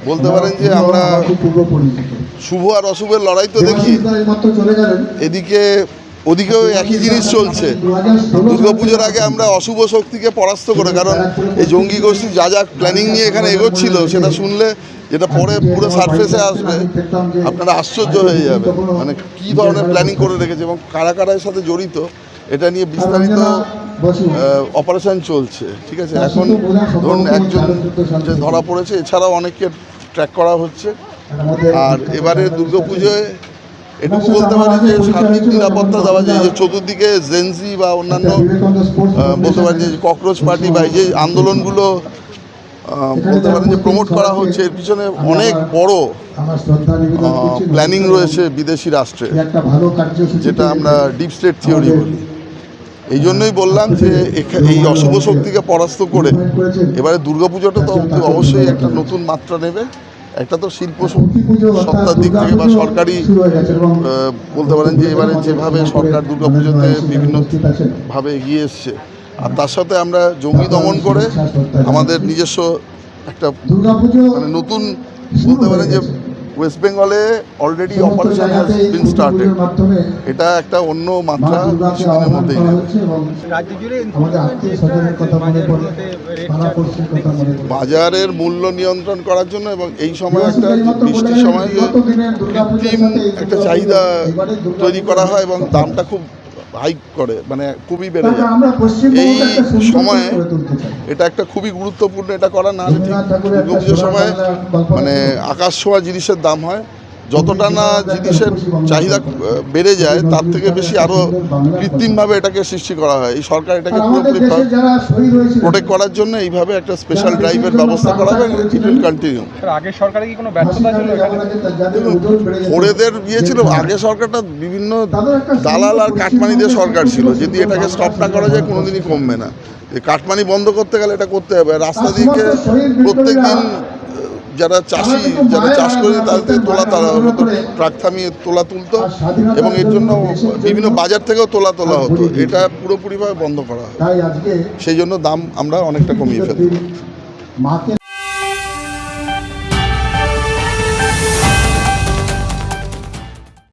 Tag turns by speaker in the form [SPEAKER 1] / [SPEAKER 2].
[SPEAKER 1] বলতে পারেন যে আমরা শুভ আর অশুভের লড়াই তো দেখি, এদিকে ওদিকেও একই জিনিস চলছে। দুর্গাপুজোর আগে আমরা অশুভ শক্তিকে পরাস্ত করে, কারণ এই জঙ্গি গোষ্ঠী যা যা প্ল্যানিং নিয়ে এখানে এগোচ্ছিল সেটা শুনলে, যেটা পরে পুরো সারফেসে আসবে, আপনারা আশ্চর্য হয়ে যাবে মানে কী ধরনের প্ল্যানিং করে রেখেছে এবং কারা কারা এর সাথে জড়িত এটা নিয়ে বিস্তারিত অপারেশন চলছে। ঠিক আছে, এখন ধরুন একজন যে ধরা পড়েছে, এছাড়াও অনেককে ট্র্যাক করা হচ্ছে। আর এবারে দুর্গাপুজোয় এটুকু বলতে পারি যে সার্বিক নিরাপত্তা দেওয়া যায়, যে চতুর্দিকে জেনজি বা অন্যান্য বলতে পারি যে ককরোচ পার্টি বা এই যে আন্দোলনগুলো বলতে পারেন যে প্রমোট করা হচ্ছে, এর পিছনে অনেক বড় প্ল্যানিং রয়েছে বিদেশি রাষ্ট্রে, যেটা আমরা ডিপ স্টেট থিওরি বলি। এই জন্যই বললাম যে এই অশুভ শক্তিকে পরাস্ত করে এবারে দুর্গাপুজোটা তো অবশ্যই একটা নতুন মাত্রা নেবে। একটা তো শিল্প সত্তার দিক থেকে বা সরকারি বলতে পারেন যে এবারে যেভাবে সরকার দুর্গাপুজোতে বিভিন্নভাবে এগিয়ে এসছে, আর তার সাথে আমরা জঙ্গি দমন করে আমাদের নিজস্ব একটা মানে নতুন বলতে পারেন যে ওয়েস্ট বেঙ্গলে already operation has been started, এটা একটা অন্য মাত্রা কিছুদিনের মধ্যেই নেবে। বাজারের মূল্য নিয়ন্ত্রণ করার জন্য এবং এই সময় একটা বৃষ্টির সময় কৃত্রিম একটা চাহিদা তৈরি করা হয় এবং দামটা খুব হাইক করে, মানে খুবই বেড়ে যায়। এই সময়ে এটা একটা খুবই গুরুত্বপূর্ণ, এটা করা না হলে ঠিক দুর্গাপুজোর সময় মানে আকাশ ছোঁয়া জিনিসের দাম হয়, যতটা না জিনিসের চাহিদা বেড়ে যায় তার থেকে বেশি আরও কৃত্রিমভাবে এটাকে সৃষ্টি করা হয়। এই সরকার এটাকে পুরোপুরি প্রোটেক্ট করার জন্য এইভাবে একটা স্পেশাল ড্রাইভের ব্যবস্থা করা হবে, ইট উইল কন্টিনিউ।
[SPEAKER 2] আগের সরকারে কি কোনো ব্যর্থতা ছিল?
[SPEAKER 1] ওরেদের বিয়ে ছিল, আগের সরকারটা বিভিন্ন দালাল আর কাটমানিদের সরকার ছিল, যদি এটাকে স্টপ না করা যায় কোনোদিনই কমবে না। কাটমানি বন্ধ করতে গেলে এটা করতে হবে। রাস্তা দিকে প্রত্যেক দিন যারা চাষি, যারা চাষ করে তাদের তারা হতো ট্রাক থামিয়ে তোলা তুলতো এবং এর জন্য বিভিন্ন বাজার থেকেও তোলা হতো। এটা পুরোপুরিভাবে বন্ধ করা হয়, সেই জন্য দাম আমরা অনেকটা কমিয়ে ফেলি।